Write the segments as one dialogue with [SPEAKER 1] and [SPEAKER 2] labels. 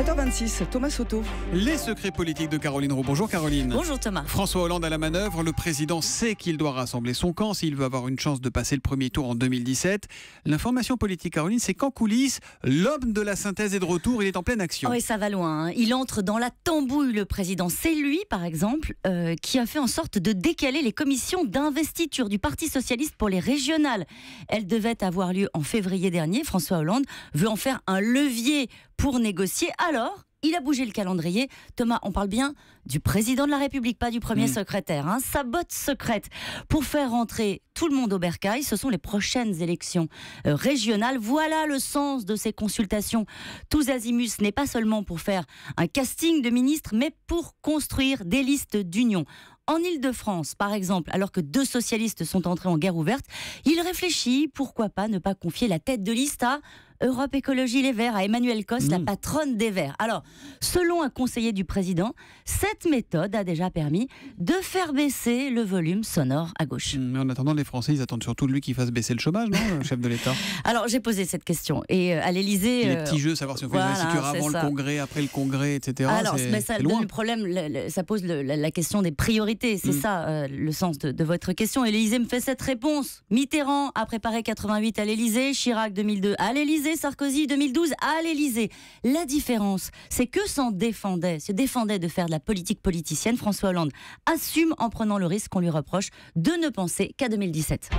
[SPEAKER 1] 7h26, Thomas Soto.
[SPEAKER 2] Les secrets politiques de Caroline Roux. Bonjour Caroline.
[SPEAKER 3] Bonjour Thomas.
[SPEAKER 2] François Hollande à la manœuvre. Le président sait qu'il doit rassembler son camp s'il veut avoir une chance de passer le premier tour en 2017. L'information politique, Caroline, c'est qu'en coulisses, l'homme de la synthèse est de retour. Il est en pleine action.
[SPEAKER 3] Oui, ça va loin. Il entre dans la tambouille, le président. C'est lui, par exemple, qui a fait en sorte de décaler les commissions d'investiture du Parti socialiste pour les régionales. Elles devaient avoir lieu en février dernier. François Hollande veut en faire un levier pour négocier. Alors, il a bougé le calendrier. Thomas, on parle bien du président de la République, pas du premier secrétaire. Sa botte secrète pour faire rentrer tout le monde au bercail, ce sont les prochaines élections régionales. Voilà le sens de ces consultations. Tous azimuts, ce n'est pas seulement pour faire un casting de ministres, mais pour construire des listes d'union. En Île-de-France, par exemple, alors que 2 socialistes sont entrés en guerre ouverte, il réfléchit, pourquoi pas ne pas confier la tête de liste à Europe Écologie Les Verts, à Emmanuelle Cos, la patronne des Verts. Alors, selon un conseiller du président, cette méthode a déjà permis de faire baisser le volume sonore à gauche.
[SPEAKER 2] Mais en attendant, les Français, ils attendent surtout de lui qu'il fasse baisser le chômage, non, le chef de l'État?
[SPEAKER 3] Alors, j'ai posé cette question. Et à l'Élysée...
[SPEAKER 2] Les petits jeux, savoir si on fait l'investiture avant le Congrès, après le Congrès, etc.
[SPEAKER 3] Alors, mais ça donne le problème, ça pose la question des priorités. C'est ça le sens de votre question. Et l'Élysée me fait cette réponse. Mitterrand a préparé 88 à l'Élysée, Chirac 2002 à l'Élysée, Sarkozy 2012 à l'Élysée. La différence, c'est que se défendait de faire de la politique politicienne. François Hollande assume en prenant le risque qu'on lui reproche de ne penser qu'à 2017.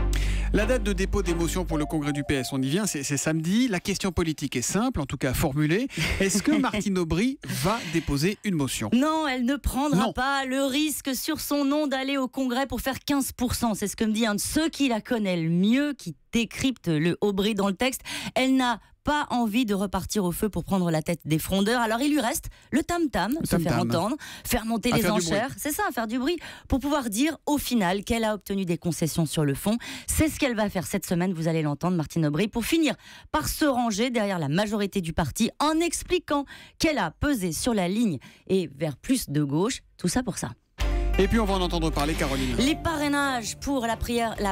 [SPEAKER 2] La date de dépôt des motions pour le congrès du PS, on y vient, c'est samedi. La question politique est simple, en tout cas formulée. Est-ce que Martine Aubry va déposer une motion?
[SPEAKER 3] Non, elle ne prendra pas le risque sur son nom d'aller au congrès pour faire 15%. C'est ce que me dit un de ceux qui la connaît le mieux, qui décrypte le Aubry dans le texte. Elle n'a pas envie de repartir au feu pour prendre la tête des frondeurs. Alors il lui reste le tam-tam, se faire entendre, faire monter les enchères, c'est ça, faire du bruit, pour pouvoir dire au final qu'elle a obtenu des concessions sur le fond. C'est ce qu'elle va faire cette semaine, vous allez l'entendre, Martine Aubry, pour finir par se ranger derrière la majorité du parti en expliquant qu'elle a pesé sur la ligne et vers plus de gauche, tout ça pour ça.
[SPEAKER 2] Et puis on va en entendre parler, Caroline.
[SPEAKER 3] Les parrainages pour la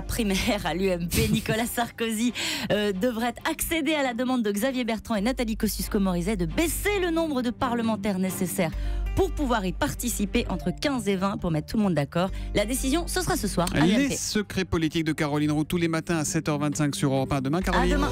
[SPEAKER 3] primaire à l'UMP, Nicolas Sarkozy devrait accéder à la demande de Xavier Bertrand et Nathalie Kosciusko-Morizet de baisser le nombre de parlementaires nécessaires pour pouvoir y participer, entre 15 et 20 pour mettre tout le monde d'accord. La décision, ce sera ce soir à l'UMP.
[SPEAKER 2] Les secrets politiques de Caroline Roux tous les matins à 7h25 sur Europe 1. Demain, Caroline.
[SPEAKER 3] À demain.